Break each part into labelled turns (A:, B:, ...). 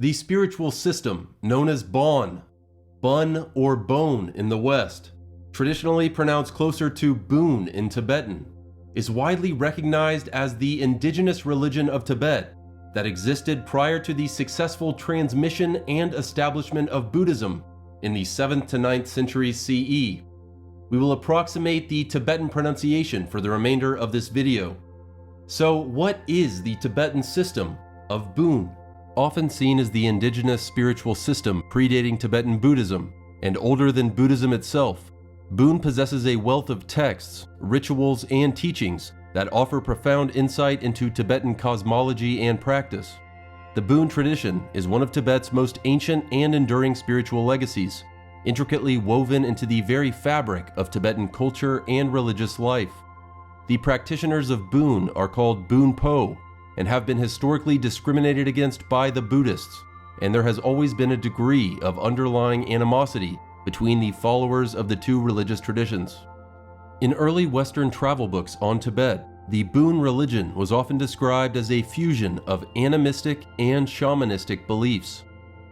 A: The spiritual system, known as Bön, Bön or Bön in the West, traditionally pronounced closer to Bön in Tibetan, is widely recognized as the indigenous religion of Tibet that existed prior to the successful transmission and establishment of Buddhism in the 7th to 9th centuries CE. We will approximate the Tibetan pronunciation for the remainder of this video. So what is the Tibetan system of Bön? Often seen as the indigenous spiritual system predating Tibetan Buddhism and older than Buddhism itself, Bön possesses a wealth of texts, rituals, and teachings that offer profound insight into Tibetan cosmology and practice. The Bön tradition is one of Tibet's most ancient and enduring spiritual legacies, intricately woven into the very fabric of Tibetan culture and religious life. The practitioners of Bön are called Bön Po and have been historically discriminated against by the Buddhists, and there has always been a degree of underlying animosity between the followers of the two religious traditions. In early Western travel books on Tibet, the Bön religion was often described as a fusion of animistic and shamanistic beliefs.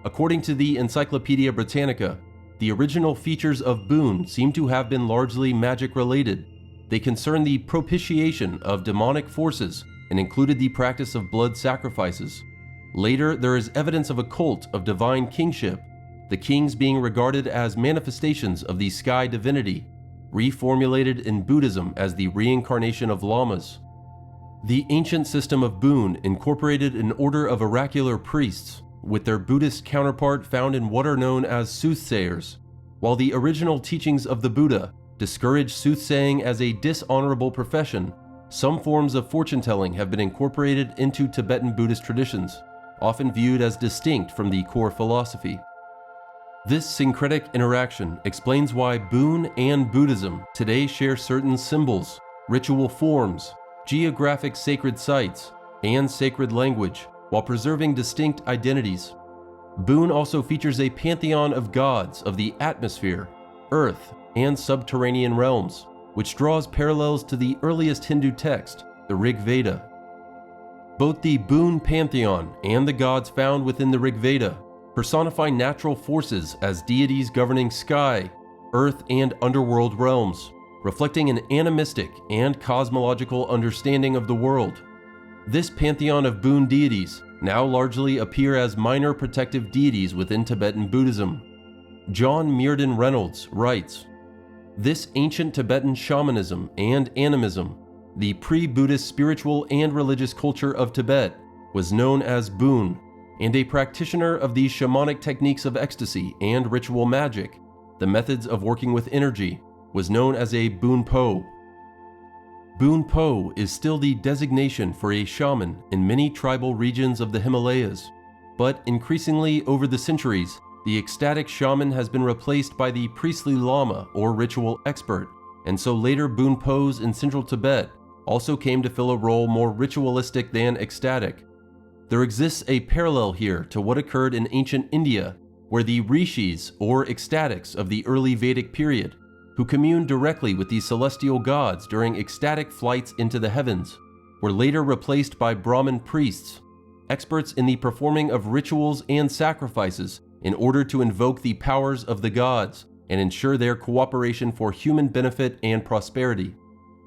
A: According to the Encyclopedia Britannica, the original features of Bön seem to have been largely magic-related. They concern the propitiation of demonic forces and included the practice of blood sacrifices. Later, there is evidence of a cult of divine kingship, the kings being regarded as manifestations of the sky divinity, reformulated in Buddhism as the reincarnation of lamas. The ancient system of Bön incorporated an order of oracular priests, with their Buddhist counterpart found in what are known as soothsayers. While the original teachings of the Buddha discouraged soothsaying as a dishonorable profession, some forms of fortune-telling have been incorporated into Tibetan Buddhist traditions, often viewed as distinct from the core philosophy. This syncretic interaction explains why Bön and Buddhism today share certain symbols, ritual forms, geographic sacred sites, and sacred language, while preserving distinct identities. Bön also features a pantheon of gods of the atmosphere, earth, and subterranean realms, which draws parallels to the earliest Hindu text, the Rig Veda. Both the Bön pantheon and the gods found within the Rig Veda personify natural forces as deities governing sky, earth, and underworld realms, reflecting an animistic and cosmological understanding of the world. This pantheon of Bön deities now largely appear as minor protective deities within Tibetan Buddhism. John Mearden Reynolds writes, "This ancient Tibetan shamanism and animism, the pre-Buddhist spiritual and religious culture of Tibet, was known as Bön, and a practitioner of the shamanic techniques of ecstasy and ritual magic, the methods of working with energy, was known as a Bön Po. Bön Po is still the designation for a shaman in many tribal regions of the Himalayas, but increasingly over the centuries, the ecstatic shaman has been replaced by the priestly lama or ritual expert, and so later Bön Pos in central Tibet also came to fill a role more ritualistic than ecstatic. There exists a parallel here to what occurred in ancient India, where the rishis or ecstatics of the early Vedic period, who communed directly with the celestial gods during ecstatic flights into the heavens, were later replaced by Brahmin priests, experts in the performing of rituals and sacrifices in order to invoke the powers of the gods and ensure their cooperation for human benefit and prosperity.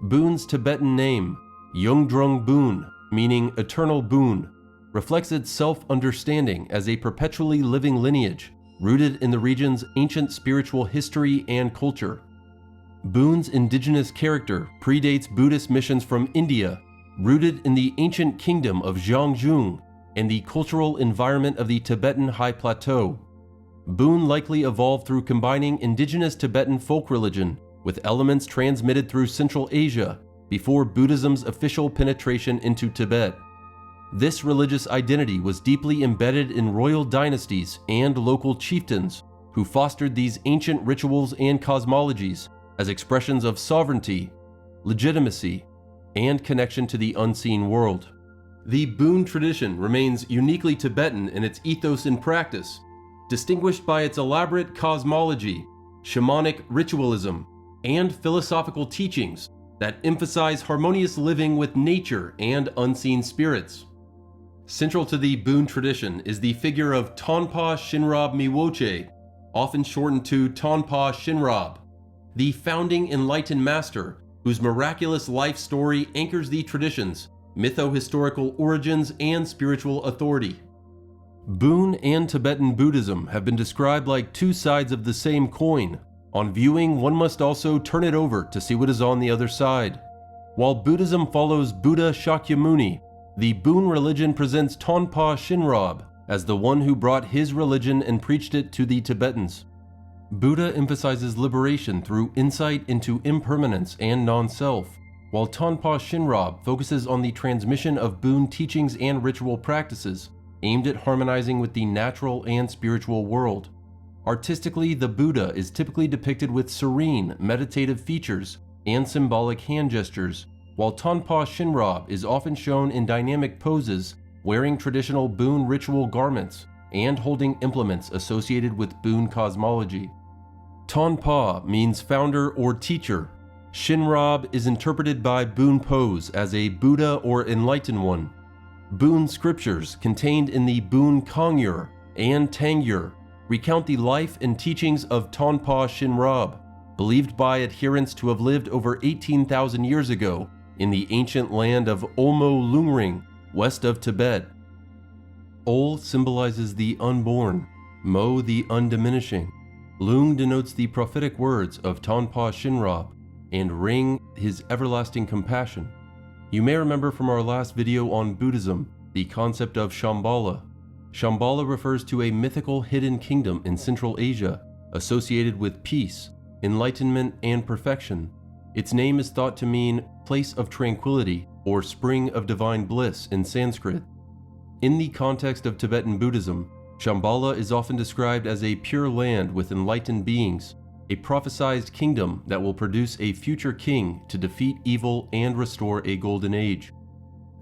A: Bön's Tibetan name, Yungdrung Bön, meaning eternal boon, reflects its self-understanding as a perpetually living lineage rooted in the region's ancient spiritual history and culture. Bön's indigenous character predates Buddhist missions from India, rooted in the ancient kingdom of Zhangzhung and the cultural environment of the Tibetan High Plateau. Bön likely evolved through combining indigenous Tibetan folk religion with elements transmitted through Central Asia before Buddhism's official penetration into Tibet. This religious identity was deeply embedded in royal dynasties and local chieftains who fostered these ancient rituals and cosmologies as expressions of sovereignty, legitimacy, and connection to the unseen world. The Bön tradition remains uniquely Tibetan in its ethos and practice, distinguished by its elaborate cosmology, shamanic ritualism, and philosophical teachings that emphasize harmonious living with nature and unseen spirits. Central to the Bön tradition is the figure of Tonpa Shenrab Miwoche, often shortened to Tonpa Shenrab, the founding enlightened master whose miraculous life story anchors the tradition's mytho-historical origins and spiritual authority. Bön and Tibetan Buddhism have been described like two sides of the same coin. On viewing, one must also turn it over to see what is on the other side. While Buddhism follows Buddha Shakyamuni, the Bön religion presents Tonpa Shenrab as the one who brought his religion and preached it to the Tibetans. Buddha emphasizes liberation through insight into impermanence and non-self, while Tonpa Shenrab focuses on the transmission of Bön teachings and ritual practices aimed at harmonizing with the natural and spiritual world. Artistically, the Buddha is typically depicted with serene, meditative features and symbolic hand gestures, while Tonpa Shenrab is often shown in dynamic poses, wearing traditional Bön ritual garments and holding implements associated with Bön cosmology. Tonpa means founder or teacher. Shenrab is interpreted by Bön pose as a Buddha or enlightened one. Bön scriptures contained in the Bön Kangyur and Tengyur recount the life and teachings of Tonpa Shenrab, believed by adherents to have lived over 18,000 years ago in the ancient land of Olmo Lungring, west of Tibet. Ol symbolizes the unborn, Mo the undiminishing, Lung denotes the prophetic words of Tonpa Shenrab, and Ring his everlasting compassion. You may remember from our last video on Buddhism the concept of Shambhala. Shambhala refers to a mythical hidden kingdom in Central Asia associated with peace, enlightenment, and perfection. Its name is thought to mean place of tranquility or spring of divine bliss in Sanskrit. In the context of Tibetan Buddhism, Shambhala is often described as a pure land with enlightened beings, a prophesized kingdom that will produce a future king to defeat evil and restore a golden age.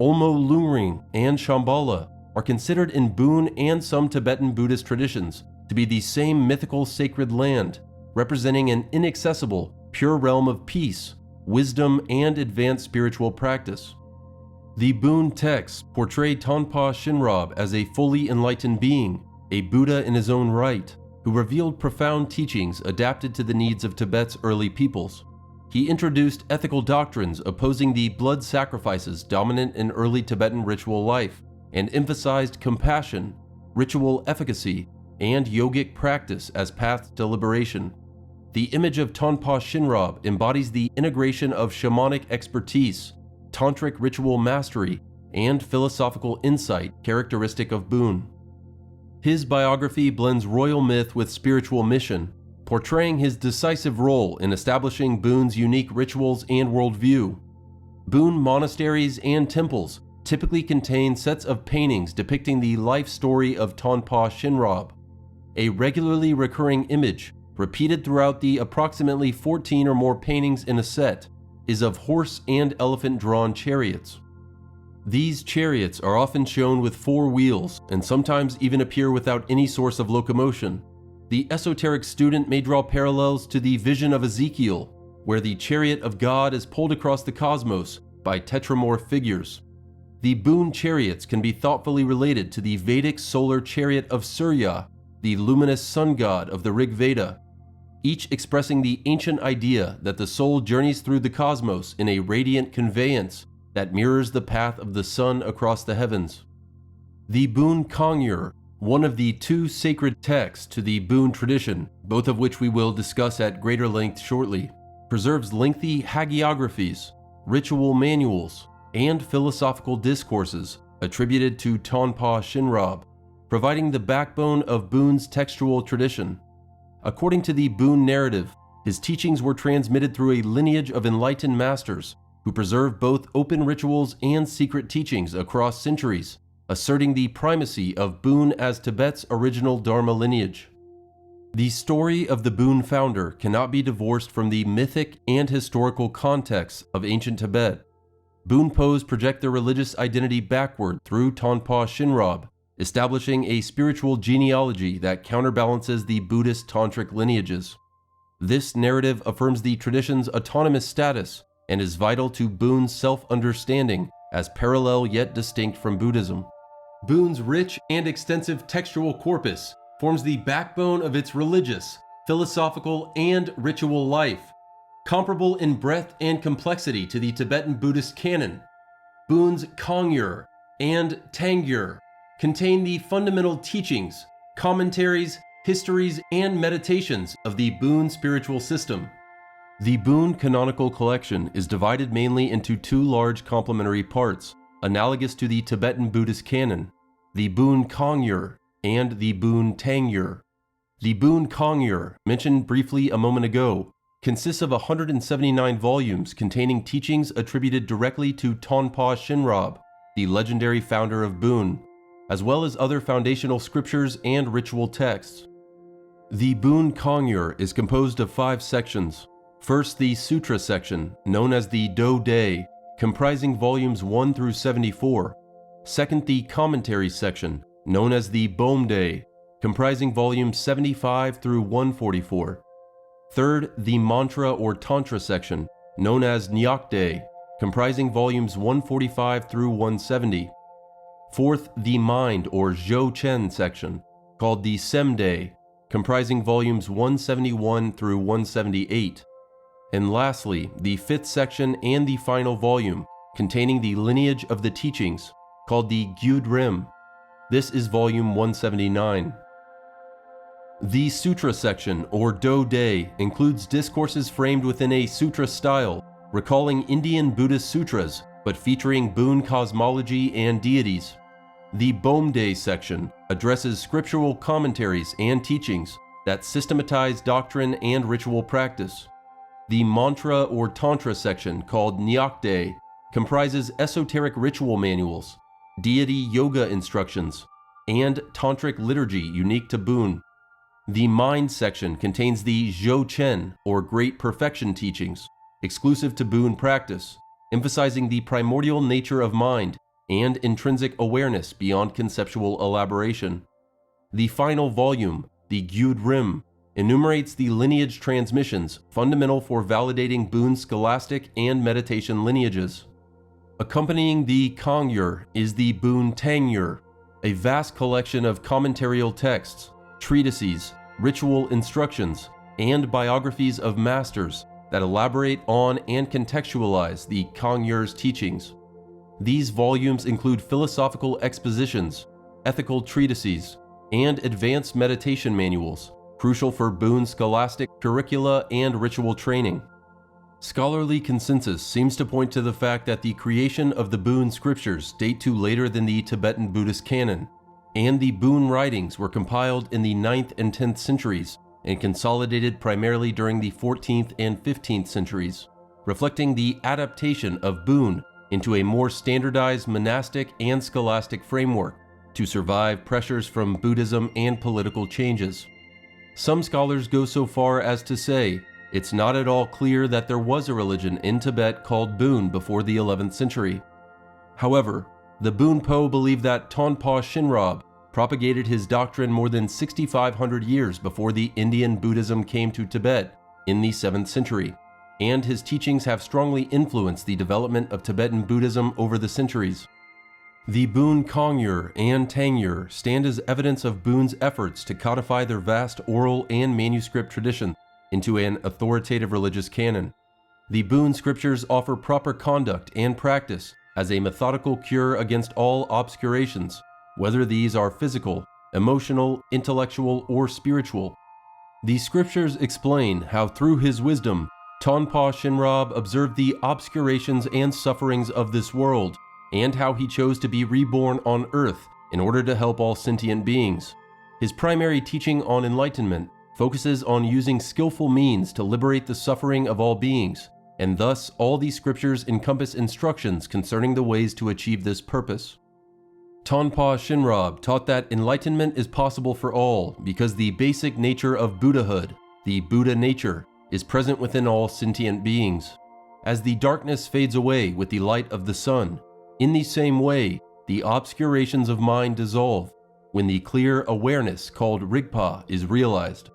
A: Olmo Lungring and Shambhala are considered in Bön and some Tibetan Buddhist traditions to be the same mythical sacred land, representing an inaccessible, pure realm of peace, wisdom, and advanced spiritual practice. The Bön texts portray Tonpa Shenrab as a fully enlightened being, a Buddha in his own right, who revealed profound teachings adapted to the needs of Tibet's early peoples. He introduced ethical doctrines opposing the blood sacrifices dominant in early Tibetan ritual life, and emphasized compassion, ritual efficacy, and yogic practice as paths to liberation. The image of Tonpa Shenrab embodies the integration of shamanic expertise, tantric ritual mastery, and philosophical insight characteristic of Bön. His biography blends royal myth with spiritual mission, portraying his decisive role in establishing Bön's unique rituals and worldview. Bön monasteries and temples typically contain sets of paintings depicting the life story of Tonpa Shenrab. A regularly recurring image, repeated throughout the approximately 14 or more paintings in a set, is of horse and elephant-drawn chariots. These chariots are often shown with 4 wheels and sometimes even appear without any source of locomotion. The esoteric student may draw parallels to the vision of Ezekiel, where the chariot of God is pulled across the cosmos by tetramorph figures. The Bön chariots can be thoughtfully related to the Vedic solar chariot of Surya, the luminous sun god of the Rig Veda, each expressing the ancient idea that the soul journeys through the cosmos in a radiant conveyance that mirrors the path of the sun across the heavens. The Bön Kangyur, one of the 2 sacred texts to the Bön tradition, both of which we will discuss at greater length shortly, preserves lengthy hagiographies, ritual manuals, and philosophical discourses attributed to Tonpa Shenrab, providing the backbone of Bön's textual tradition. According to the Bön narrative, his teachings were transmitted through a lineage of enlightened masters who preserved both open rituals and secret teachings across centuries, asserting the primacy of Bön as Tibet's original Dharma lineage. The story of the Bön founder cannot be divorced from the mythic and historical context of ancient Tibet. Bonpos project their religious identity backward through Tonpa Shenrab, establishing a spiritual genealogy that counterbalances the Buddhist tantric lineages. This narrative affirms the tradition's autonomous status and is vital to Bön's self-understanding as parallel yet distinct from Buddhism. Bön's rich and extensive textual corpus forms the backbone of its religious, philosophical, and ritual life. Comparable in breadth and complexity to the Tibetan Buddhist canon, Bön's Kangyur and Tengyur contain the fundamental teachings, commentaries, histories, and meditations of the Bön spiritual system. The Bön canonical collection is divided mainly into two large complementary parts, analogous to the Tibetan Buddhist canon, the Bön Kangyur and the Bön Tengyur. The Bön Kangyur, mentioned briefly a moment ago, consists of 179 volumes containing teachings attributed directly to Tonpa Shenrab, the legendary founder of Bön, as well as other foundational scriptures and ritual texts. The Bön Kangyur is composed of 5 sections. First, the Sutra section, known as the Do-Day, comprising volumes 1 through 74. Second, the Commentary section, known as the Bön-Day, comprising volumes 75 through 144. Third, the Mantra or Tantra section, known as Nyakde, comprising volumes 145 through 170. Fourth, the Mind or Zhou-Chen section, called the Sem-Day, comprising volumes 171 through 178. And lastly, the 5th section and the final volume, containing the lineage of the teachings, called the Gyud-Rim. This is volume 179. The Sutra section, or Do-Day, includes discourses framed within a sutra style, recalling Indian Buddhist sutras, but featuring Bön cosmology and deities. The Bön-Day section addresses scriptural commentaries and teachings that systematize doctrine and ritual practice. The Mantra or Tantra section, called Nyakde, comprises esoteric ritual manuals, deity yoga instructions, and tantric liturgy unique to Bön. The Mind section contains the Zhou-Chen, or Great Perfection teachings, exclusive to Bön practice, emphasizing the primordial nature of mind and intrinsic awareness beyond conceptual elaboration. The final volume, the Gyud-Rim, enumerates the lineage transmissions fundamental for validating Bön's scholastic and meditation lineages. Accompanying the Kangyur is the Bön Tengyur, a vast collection of commentarial texts, treatises, ritual instructions, and biographies of masters that elaborate on and contextualize the Kangyur's teachings. These volumes include philosophical expositions, ethical treatises, and advanced meditation manuals, crucial for Bön's scholastic curricula and ritual training. Scholarly consensus seems to point to the fact that the creation of the Bön scriptures date to later than the Tibetan Buddhist canon, and the Bön writings were compiled in the 9th and 10th centuries and consolidated primarily during the 14th and 15th centuries, reflecting the adaptation of Bön into a more standardized monastic and scholastic framework to survive pressures from Buddhism and political changes. Some scholars go so far as to say it's not at all clear that there was a religion in Tibet called Bön before the 11th century. However, the Bönpo believe that Tonpa Shenrab propagated his doctrine more than 6,500 years before the Indian Buddhism came to Tibet in the 7th century, and his teachings have strongly influenced the development of Tibetan Buddhism over the centuries. The Bön Kangyur and Tengyur stand as evidence of Bön's efforts to codify their vast oral and manuscript tradition into an authoritative religious canon. The Bön scriptures offer proper conduct and practice as a methodical cure against all obscurations, whether these are physical, emotional, intellectual, or spiritual. The scriptures explain how through his wisdom, Tonpa Shenrab observed the obscurations and sufferings of this world, and how he chose to be reborn on earth in order to help all sentient beings. His primary teaching on enlightenment focuses on using skillful means to liberate the suffering of all beings, and thus all these scriptures encompass instructions concerning the ways to achieve this purpose. Tonpa Shenrab taught that enlightenment is possible for all because the basic nature of Buddhahood, the Buddha nature, is present within all sentient beings. As the darkness fades away with the light of the sun, in the same way, the obscurations of mind dissolve when the clear awareness called Rigpa is realized.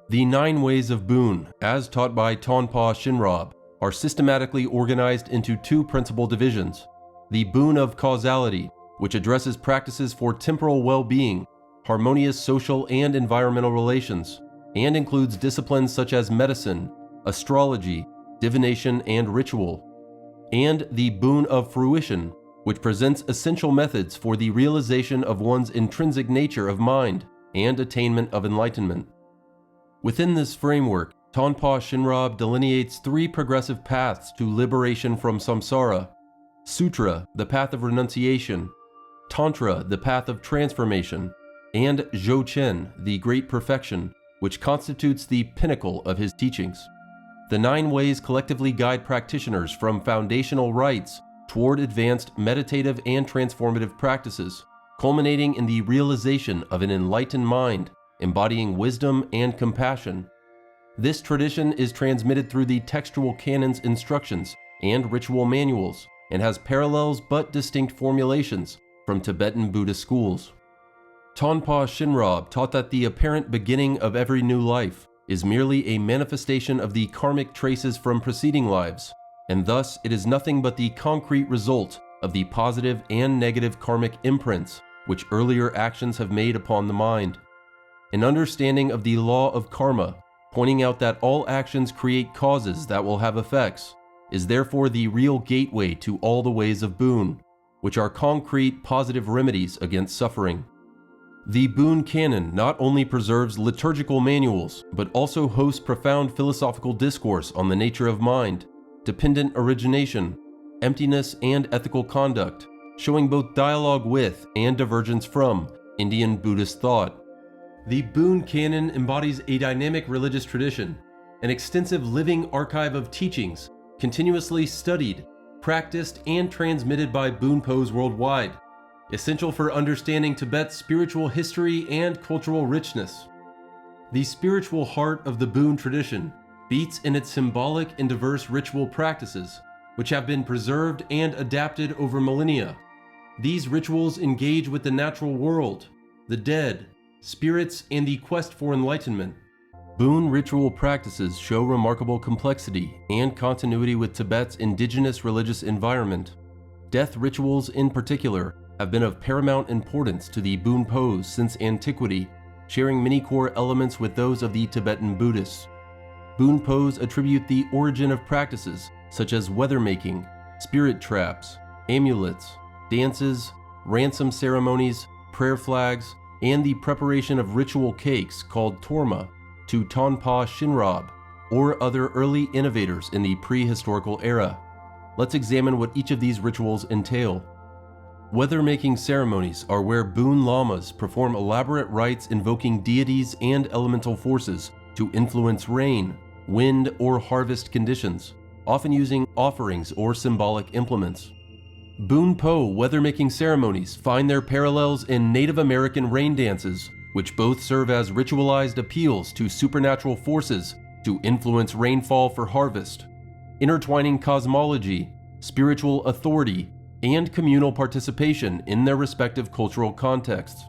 A: The 9 ways of Bön, as taught by Tonpa Shenrab, are systematically organized into 2 principal divisions: the Bön of causality, which addresses practices for temporal well-being, harmonious social and environmental relations, and includes disciplines such as medicine, astrology, divination, and ritual. And the Boon of Fruition, which presents essential methods for the realization of one's intrinsic nature of mind and attainment of enlightenment. Within this framework, Tonpa Shenrab delineates 3 progressive paths to liberation from samsara: Sutra, the path of renunciation; Tantra, the path of transformation; and Dzogchen, the great perfection, which constitutes the pinnacle of his teachings. The 9 ways collectively guide practitioners from foundational rites toward advanced meditative and transformative practices, culminating in the realization of an enlightened mind, embodying wisdom and compassion. This tradition is transmitted through the textual canon's instructions and ritual manuals, and has parallels but distinct formulations from Tibetan Buddhist schools. Tonpa Shenrab taught that the apparent beginning of every new life is merely a manifestation of the karmic traces from preceding lives, and thus it is nothing but the concrete result of the positive and negative karmic imprints which earlier actions have made upon the mind. An understanding of the law of karma, pointing out that all actions create causes that will have effects, is therefore the real gateway to all the ways of boon, which are concrete positive remedies against suffering. The Boon Canon not only preserves liturgical manuals, but also hosts profound philosophical discourse on the nature of mind, dependent origination, emptiness, and ethical conduct, showing both dialogue with and divergence from Indian Buddhist thought. The Boon Canon embodies a dynamic religious tradition, an extensive living archive of teachings, continuously studied, practiced, and transmitted by Bonpos worldwide, essential for understanding Tibet's spiritual history and cultural richness. The spiritual heart of the Boon tradition beats in its symbolic and diverse ritual practices, which have been preserved and adapted over millennia. These rituals engage with the natural world, the dead, spirits, and the quest for enlightenment. Bön ritual practices show remarkable complexity and continuity with Tibet's indigenous religious environment. Death rituals, in particular, have been of paramount importance to the Bonpos since antiquity, sharing many core elements with those of the Tibetan Buddhists. Bonpos attribute the origin of practices such as weather making, spirit traps, amulets, dances, ransom ceremonies, prayer flags, and the preparation of ritual cakes called torma to Tonpa Shenrab or other early innovators in the prehistorical era. Let's examine what each of these rituals entail. Weather-making ceremonies are where Boon lamas perform elaborate rites invoking deities and elemental forces to influence rain, wind, or harvest conditions, often using offerings or symbolic implements. Bonpo weather-making ceremonies find their parallels in Native American rain dances, which both serve as ritualized appeals to supernatural forces to influence rainfall for harvest, intertwining cosmology, spiritual authority, and communal participation in their respective cultural contexts.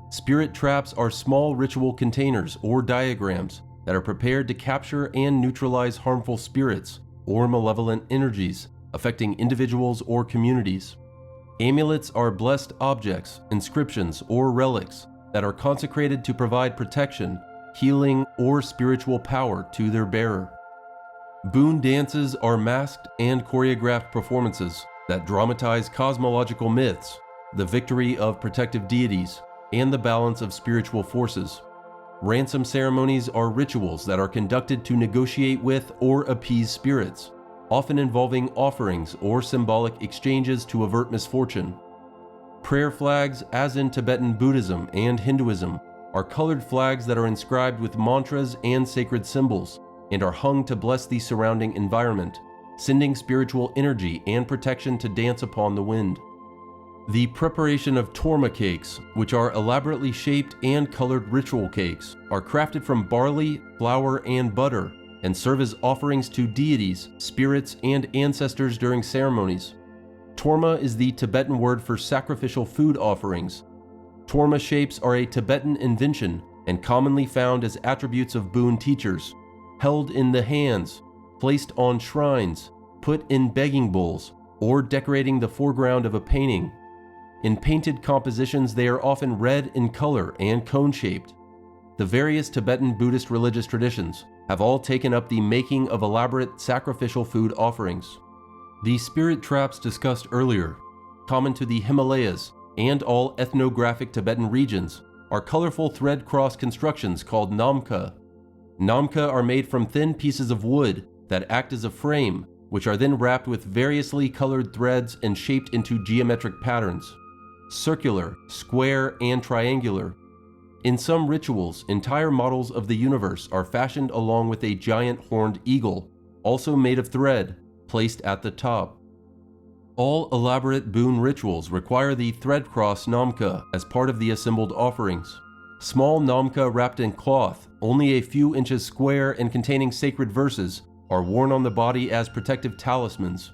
A: Spirit traps are small ritual containers or diagrams that are prepared to capture and neutralize harmful spirits or malevolent energies affecting individuals or communities. Amulets are blessed objects, inscriptions, or relics that are consecrated to provide protection, healing, or spiritual power to their bearer. Boon dances are masked and choreographed performances that dramatize cosmological myths, the victory of protective deities, and the balance of spiritual forces. Ransom ceremonies are rituals that are conducted to negotiate with or appease spirits, often involving offerings or symbolic exchanges to avert misfortune. Prayer flags, as in Tibetan Buddhism and Hinduism, are colored flags that are inscribed with mantras and sacred symbols and are hung to bless the surrounding environment, sending spiritual energy and protection to dance upon the wind. The preparation of torma cakes, which are elaborately shaped and colored ritual cakes, are crafted from barley, flour, and butter and serve as offerings to deities, spirits, and ancestors during ceremonies. Torma is the Tibetan word for sacrificial food offerings. Torma shapes are a Tibetan invention and commonly found as attributes of Boon teachers, held in the hands, placed on shrines, put in begging bowls, or decorating the foreground of a painting. In painted compositions, they are often red in color and cone-shaped. The various Tibetan Buddhist religious traditions have all taken up the making of elaborate sacrificial food offerings. The spirit traps discussed earlier, common to the Himalayas and all ethnographic Tibetan regions, are colorful thread cross constructions called namka. Namka are made from thin pieces of wood that act as a frame, which are then wrapped with variously colored threads and shaped into geometric patterns: circular, square, and triangular. In some rituals, entire models of the universe are fashioned along with a giant horned eagle, also made of thread, placed at the top. All elaborate Bön rituals require the thread cross namka as part of the assembled offerings. Small namka wrapped in cloth, only a few inches square and containing sacred verses, are worn on the body as protective talismans.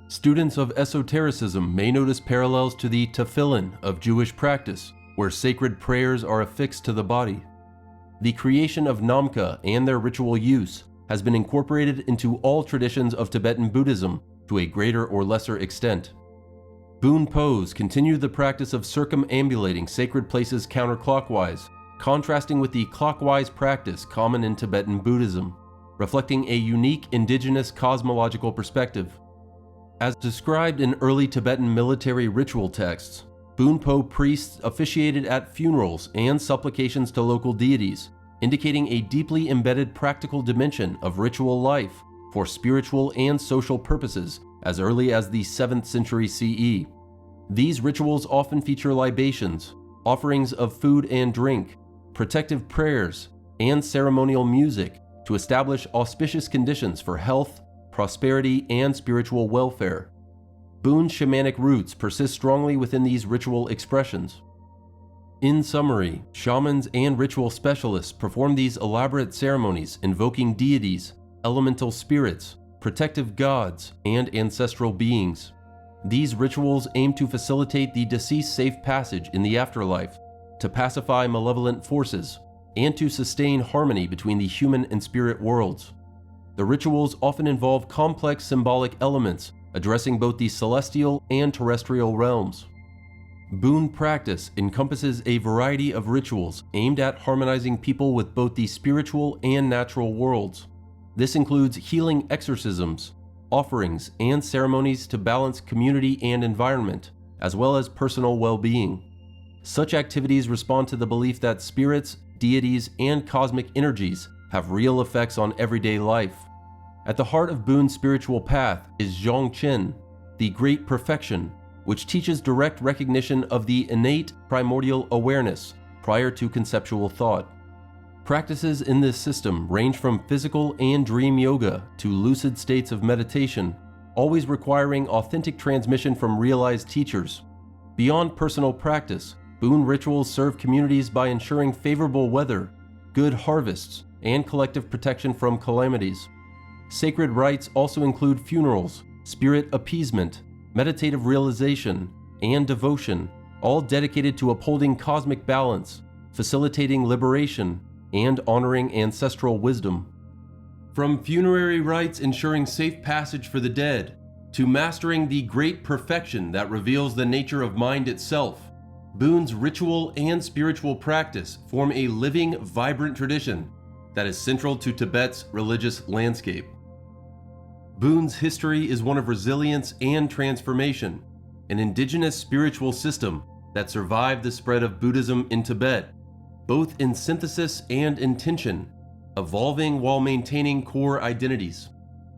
A: Students of esotericism may notice parallels to the tefillin of Jewish practice, where sacred prayers are affixed to the body. The creation of namka and their ritual use has been incorporated into all traditions of Tibetan Buddhism to a greater or lesser extent. Bön pose continue the practice of circumambulating sacred places counterclockwise, contrasting with the clockwise practice common in Tibetan Buddhism, reflecting a unique indigenous cosmological perspective. As described in early Tibetan military ritual texts, Bönpo priests officiated at funerals and supplications to local deities, indicating a deeply embedded practical dimension of ritual life for spiritual and social purposes as early as the 7th century CE. These rituals often feature libations, offerings of food and drink, protective prayers, and ceremonial music to establish auspicious conditions for health, prosperity, and spiritual welfare. Bön shamanic roots persist strongly within these ritual expressions. In summary, shamans and ritual specialists perform these elaborate ceremonies invoking deities, elemental spirits, protective gods, and ancestral beings. These rituals aim to facilitate the deceased safe passage in the afterlife, to pacify malevolent forces, and to sustain harmony between the human and spirit worlds. The rituals often involve complex symbolic elements addressing both the celestial and terrestrial realms. Bön practice encompasses a variety of rituals aimed at harmonizing people with both the spiritual and natural worlds. This includes healing exorcisms, offerings, and ceremonies to balance community and environment, as well as personal well-being. Such activities respond to the belief that spirits, deities, and cosmic energies have real effects on everyday life. At the heart of Bön's spiritual path is Shenchen, the Great Perfection, which teaches direct recognition of the innate primordial awareness prior to conceptual thought. Practices in this system range from physical and dream yoga to lucid states of meditation, always requiring authentic transmission from realized teachers. Beyond personal practice, Bön rituals serve communities by ensuring favorable weather, good harvests, and collective protection from calamities. Sacred rites also include funerals, spirit appeasement, meditative realization, and devotion, all dedicated to upholding cosmic balance, facilitating liberation, and honoring ancestral wisdom. From funerary rites ensuring safe passage for the dead, to mastering the great perfection that reveals the nature of mind itself, Bön's ritual and spiritual practice form a living, vibrant tradition that is central to Tibet's religious landscape. Bön's history is one of resilience and transformation, an indigenous spiritual system that survived the spread of Buddhism in Tibet, both in synthesis and intention, evolving while maintaining core identities.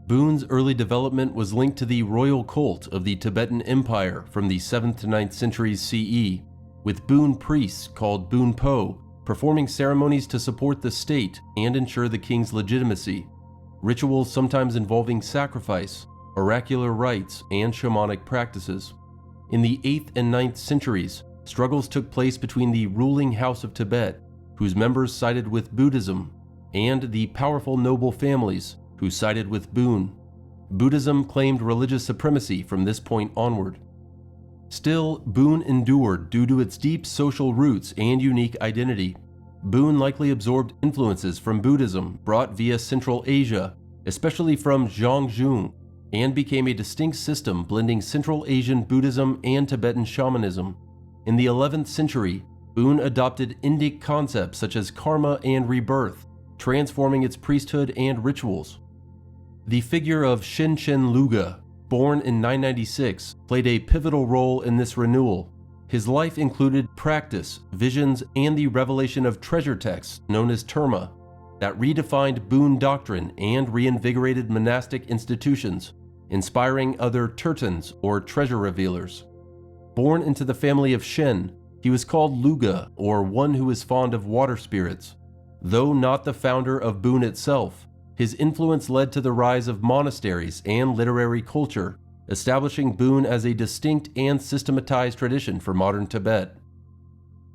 A: Bön's early development was linked to the royal cult of the Tibetan Empire from the 7th to 9th centuries CE, with Bön priests called Bönpo performing ceremonies to support the state and ensure the king's legitimacy. Rituals sometimes involving sacrifice, oracular rites, and shamanic practices. In the 8th and 9th centuries, struggles took place between the ruling house of Tibet, whose members sided with Buddhism, and the powerful noble families, who sided with Bön. Buddhism claimed religious supremacy from this point onward. Still, Bön endured due to its deep social roots and unique identity. Bön likely absorbed influences from Buddhism brought via Central Asia, especially from Zhangzhung, and became a distinct system blending Central Asian Buddhism and Tibetan shamanism. In the 11th century, Bön adopted Indic concepts such as karma and rebirth, transforming its priesthood and rituals. The figure of Shenchen Luga, born in 996, played a pivotal role in this renewal. His life included practice, visions, and the revelation of treasure texts known as terma that redefined Bön doctrine and reinvigorated monastic institutions, inspiring other tertons or treasure revealers. Born into the family of Shen, he was called Luga, or one who is fond of water spirits. Though not the founder of Bön itself, his influence led to the rise of monasteries and literary culture, establishing Bön as a distinct and systematized tradition for modern Tibet.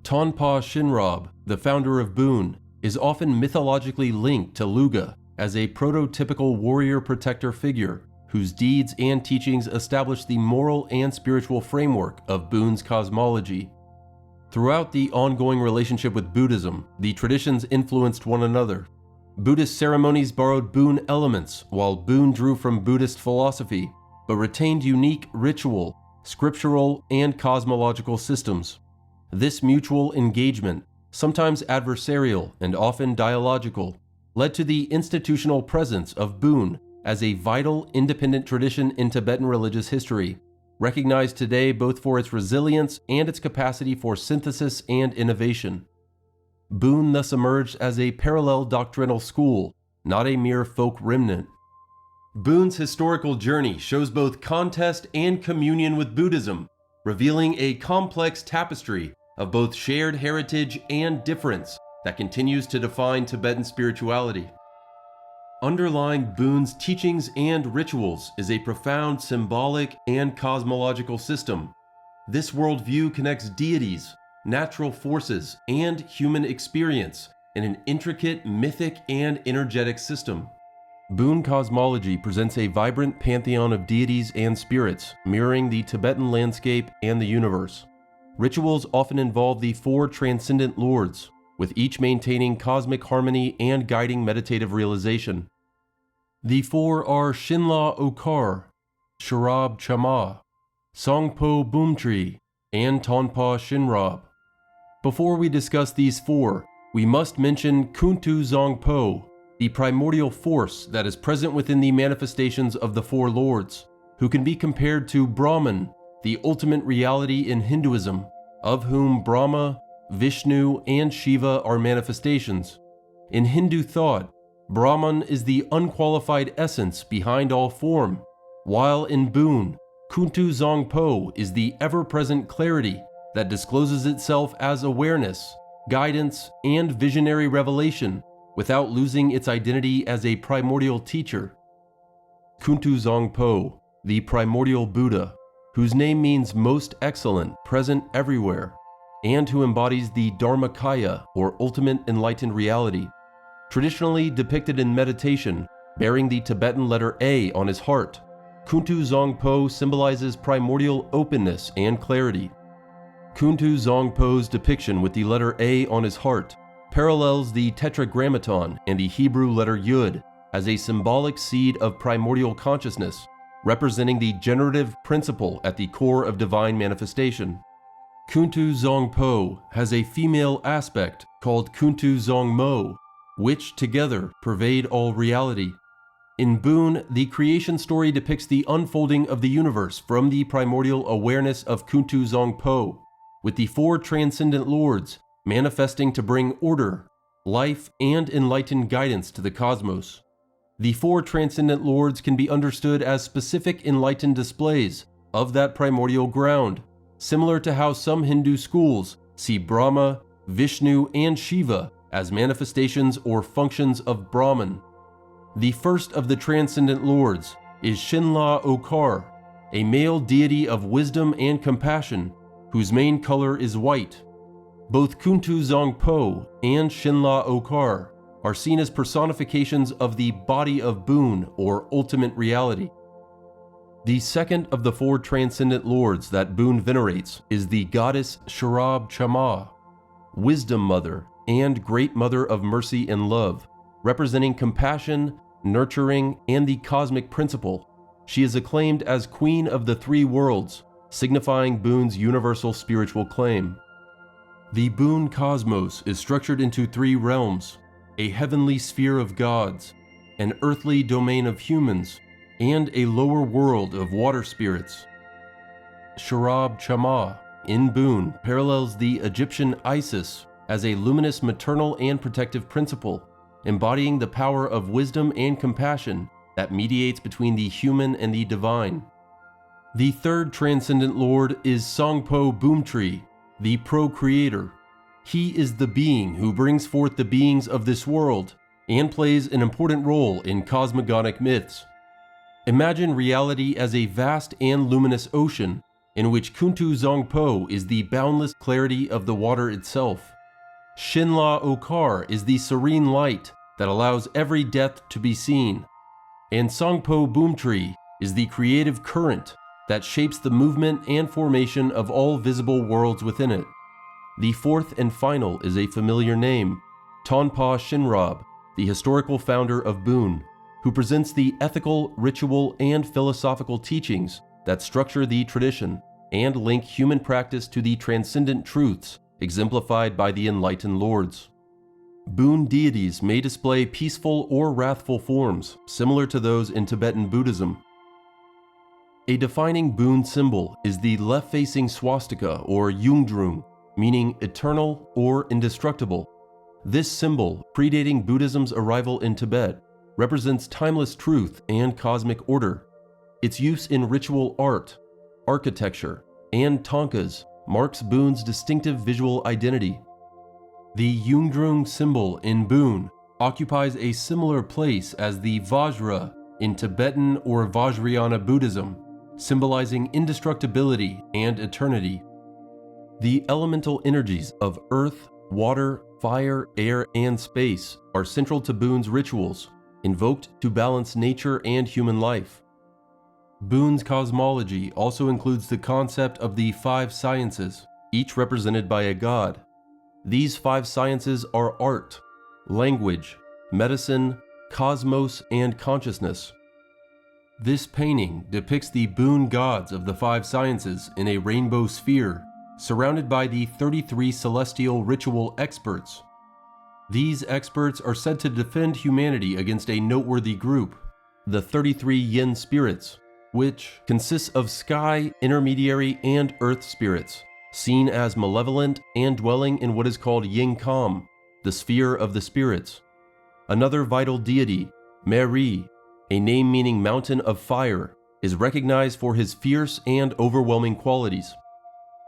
A: Tonpa Shenrab, the founder of Bön, is often mythologically linked to Luga as a prototypical warrior protector figure whose deeds and teachings establish the moral and spiritual framework of Bön's cosmology. Throughout the ongoing relationship with Buddhism, the traditions influenced one another. Buddhist ceremonies borrowed Bön elements, while Bön drew from Buddhist philosophy, but retained unique ritual, scriptural, and cosmological systems. This mutual engagement, sometimes adversarial and often dialogical, led to the institutional presence of Bön as a vital, independent tradition in Tibetan religious history, recognized today both for its resilience and its capacity for synthesis and innovation. Bön thus emerged as a parallel doctrinal school, not a mere folk remnant. Bön's historical journey shows both contest and communion with Buddhism, revealing a complex tapestry of both shared heritage and difference that continues to define Tibetan spirituality. Underlying Bön's teachings and rituals is a profound symbolic and cosmological system. This worldview connects deities, natural forces, and human experience in an intricate mythic and energetic system. Bön cosmology presents a vibrant pantheon of deities and spirits, mirroring the Tibetan landscape and the universe. Rituals often involve the four transcendent lords, with each maintaining cosmic harmony and guiding meditative realization. The four are Shenla Okar, Shenrab Chama, Songpo Bumtri, and Tonpa Shenrab. Before we discuss these four, we must mention Kuntu Zongpo, the primordial force that is present within the manifestations of the four lords, who can be compared to Brahman, the ultimate reality in Hinduism, of whom Brahma, Vishnu, and Shiva are manifestations. In Hindu thought, Brahman is the unqualified essence behind all form, while in Bön, Kuntu Zongpo is the ever-present clarity that discloses itself as awareness, guidance, and visionary revelation without losing its identity as a primordial teacher. Kuntu Zongpo, the primordial Buddha, whose name means most excellent, present everywhere, and who embodies the Dharmakaya, or ultimate enlightened reality. Traditionally depicted in meditation, bearing the Tibetan letter A on his heart, Kuntu Zongpo symbolizes primordial openness and clarity. Kuntu Zongpo's depiction with the letter A on his heart parallels the Tetragrammaton and the Hebrew letter Yud as a symbolic seed of primordial consciousness, representing the generative principle at the core of divine manifestation. Kuntu Zongpo has a female aspect called Kuntu Zongmo, which together pervade all reality. In Bön, the creation story depicts the unfolding of the universe from the primordial awareness of Kuntu Zongpo, with the four transcendent lords manifesting to bring order, life, and enlightened guidance to the cosmos. The four transcendent lords can be understood as specific enlightened displays of that primordial ground, similar to how some Hindu schools see Brahma, Vishnu, and Shiva as manifestations or functions of Brahman. The first of the transcendent lords is Shenla Okar, a male deity of wisdom and compassion, whose main color is white. Both Kuntu Zongpo and Shenla Okar are seen as personifications of the body of Bön, or ultimate reality. The second of the four transcendent lords that Bön venerates is the goddess Shenrab Chama, wisdom mother and great mother of mercy and love, representing compassion, nurturing, and the cosmic principle. She is acclaimed as Queen of the Three Worlds, signifying Bön's universal spiritual claim. The Bön cosmos is structured into three realms: a heavenly sphere of gods, an earthly domain of humans, and a lower world of water spirits. Shenrab Chama in Bön parallels the Egyptian Isis as a luminous maternal and protective principle, embodying the power of wisdom and compassion that mediates between the human and the divine. The third transcendent lord is Songpo Boomtree, the procreator. He is the being who brings forth the beings of this world and plays an important role in cosmogonic myths. Imagine reality as a vast and luminous ocean in which Kuntu Zongpo is the boundless clarity of the water itself. Shinla Okar is the serene light that allows every depth to be seen. And Songpo Boomtree is the creative current that shapes the movement and formation of all visible worlds within it. The fourth and final is a familiar name, Tonpa Shenrab, the historical founder of Bön, who presents the ethical, ritual, and philosophical teachings that structure the tradition and link human practice to the transcendent truths exemplified by the enlightened lords. Bön deities may display peaceful or wrathful forms, similar to those in Tibetan Buddhism. A defining Bön symbol is the left-facing swastika or Yungdrung, meaning eternal or indestructible. This symbol, predating Buddhism's arrival in Tibet, represents timeless truth and cosmic order. Its use in ritual art, architecture, and thangkas marks Bön's distinctive visual identity. The Yungdrung symbol in Bön occupies a similar place as the Vajra in Tibetan or Vajrayana Buddhism, symbolizing indestructibility and eternity. The elemental energies of earth, water, fire, air, and space are central to Bön's rituals, invoked to balance nature and human life. Bön's cosmology also includes the concept of the five sciences, each represented by a god. These five sciences are art, language, medicine, cosmos, and consciousness. This painting depicts the Bön gods of the five sciences in a rainbow sphere, surrounded by the 33 celestial ritual experts. These experts are said to defend humanity against a noteworthy group, the 33 yin spirits, which consists of sky, intermediary, and earth spirits, seen as malevolent and dwelling in what is called Yin Kam, the sphere of the spirits. Another vital deity, Meri, a name meaning mountain of fire, is recognized for his fierce and overwhelming qualities.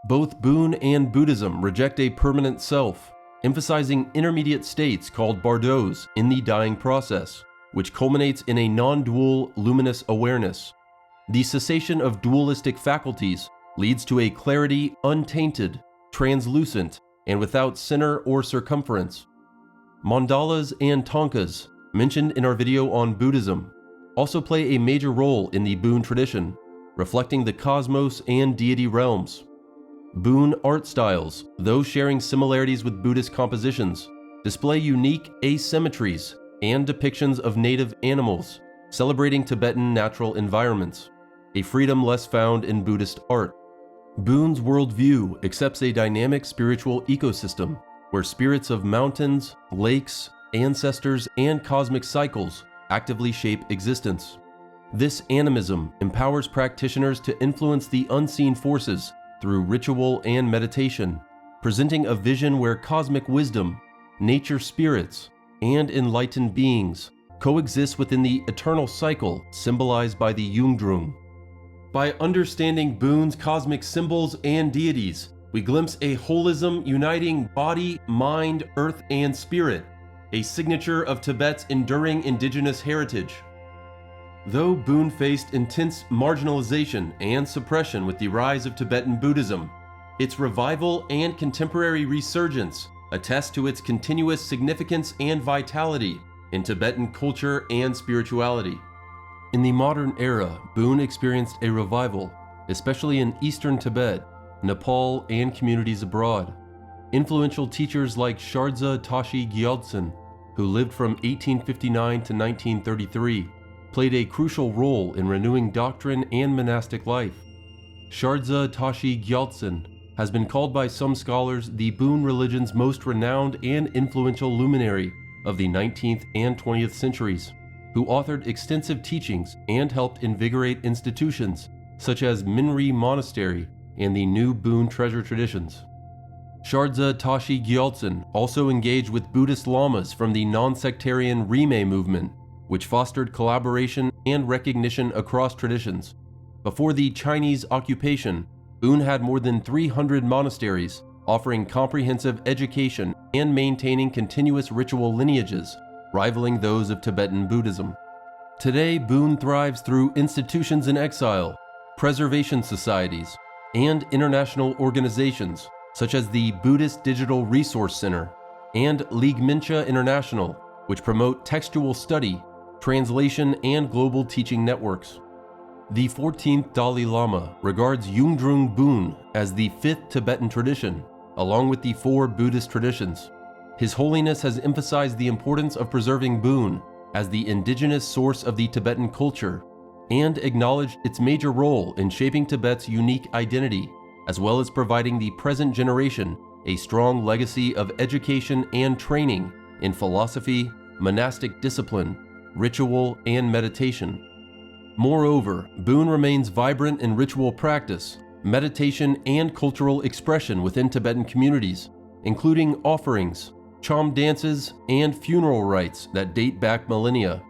A: Both Bön and Buddhism reject a permanent self, emphasizing intermediate states called bardos in the dying process, which culminates in a non-dual luminous awareness. The cessation of dualistic faculties leads to a clarity untainted, translucent, and without center or circumference. Mandalas and thangkas, mentioned in our video on Buddhism, also play a major role in the Bön tradition, reflecting the cosmos and deity realms. Bön art styles, though sharing similarities with Buddhist compositions, display unique asymmetries and depictions of native animals, celebrating Tibetan natural environments, a freedom less found in Buddhist art. Bön's worldview accepts a dynamic spiritual ecosystem where spirits of mountains, lakes, ancestors, and cosmic cycles actively shape existence. This animism empowers practitioners to influence the unseen forces through ritual and meditation, presenting a vision where cosmic wisdom, nature spirits, and enlightened beings coexist within the eternal cycle symbolized by the Yungdrung. By understanding Bön's cosmic symbols and deities, we glimpse a holism uniting body, mind, earth, and spirit, a signature of Tibet's enduring indigenous heritage. Though Bön faced intense marginalization and suppression with the rise of Tibetan Buddhism, its revival and contemporary resurgence attest to its continuous significance and vitality in Tibetan culture and spirituality. In the modern era, Bön experienced a revival, especially in Eastern Tibet, Nepal, and communities abroad. Influential teachers like Shardza Tashi Gyaltsen, who lived from 1859 to 1933, played a crucial role in renewing doctrine and monastic life. Shardza Tashi Gyaltsen has been called by some scholars the Bön religion's most renowned and influential luminary of the 19th and 20th centuries, who authored extensive teachings and helped invigorate institutions such as Minri Monastery and the New Bön treasure traditions. Shardza Tashi Gyaltsen also engaged with Buddhist lamas from the non-sectarian Rime movement, which fostered collaboration and recognition across traditions. Before the Chinese occupation, Bön had more than 300 monasteries, offering comprehensive education and maintaining continuous ritual lineages, rivaling those of Tibetan Buddhism. Today, Bön thrives through institutions in exile, preservation societies, and international organizations such as the Buddhist Digital Resource Center and League Mincha International, which promote textual study, translation, and global teaching networks. The 14th Dalai Lama regards Yungdrung Bön as the 5th Tibetan tradition, along with the 4 Buddhist traditions. His Holiness has emphasized the importance of preserving Bön as the indigenous source of the Tibetan culture and acknowledged its major role in shaping Tibet's unique identity, as well as providing the present generation a strong legacy of education and training in philosophy, monastic discipline, ritual, and meditation. Moreover, Bön remains vibrant in ritual practice, meditation, and cultural expression within Tibetan communities, including offerings, chom dances, and funeral rites that date back millennia.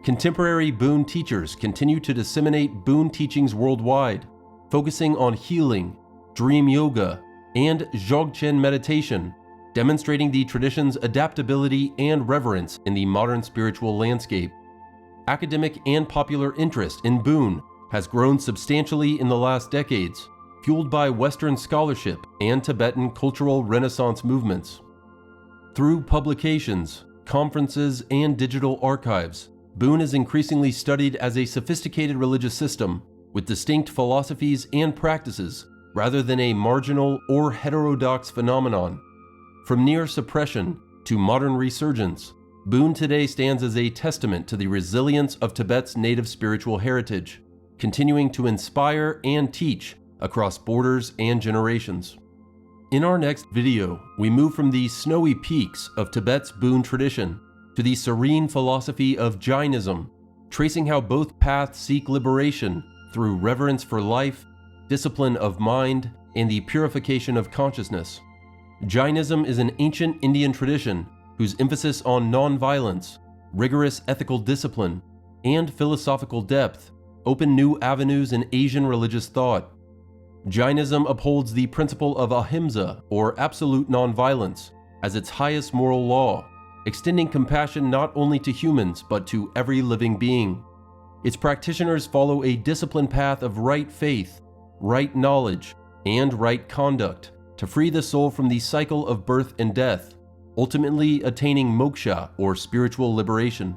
A: Contemporary Bön teachers continue to disseminate Bön teachings worldwide, focusing on healing, dream yoga, and Dzogchen meditation, demonstrating the tradition's adaptability and reverence in the modern spiritual landscape. Academic and popular interest in Bön has grown substantially in the last decades, fueled by Western scholarship and Tibetan cultural renaissance movements. Through publications, conferences, and digital archives, Bön is increasingly studied as a sophisticated religious system with distinct philosophies and practices rather than a marginal or heterodox phenomenon. From near suppression to modern resurgence, Bön today stands as a testament to the resilience of Tibet's native spiritual heritage, continuing to inspire and teach across borders and generations. In our next video, we move from the snowy peaks of Tibet's Bön tradition to the serene philosophy of Jainism, tracing how both paths seek liberation through reverence for life, discipline of mind, and the purification of consciousness. Jainism is an ancient Indian tradition whose emphasis on non-violence, rigorous ethical discipline, and philosophical depth open new avenues in Asian religious thought. Jainism upholds the principle of ahimsa, or absolute non-violence, as its highest moral law, extending compassion not only to humans but to every living being. Its practitioners follow a disciplined path of right faith, right knowledge, and right conduct to free the soul from the cycle of birth and death, ultimately attaining moksha, or spiritual liberation.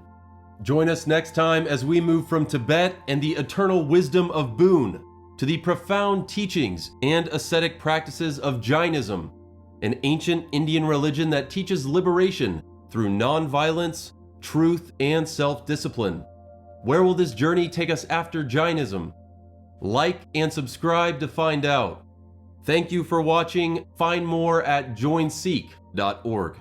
A: Join us next time as we move from Tibet and the eternal wisdom of Bön to the profound teachings and ascetic practices of Jainism, an ancient Indian religion that teaches liberation through non-violence, truth, and self-discipline. Where will this journey take us after Jainism? Like and subscribe to find out. Thank you for watching. Find more at joinseek.org.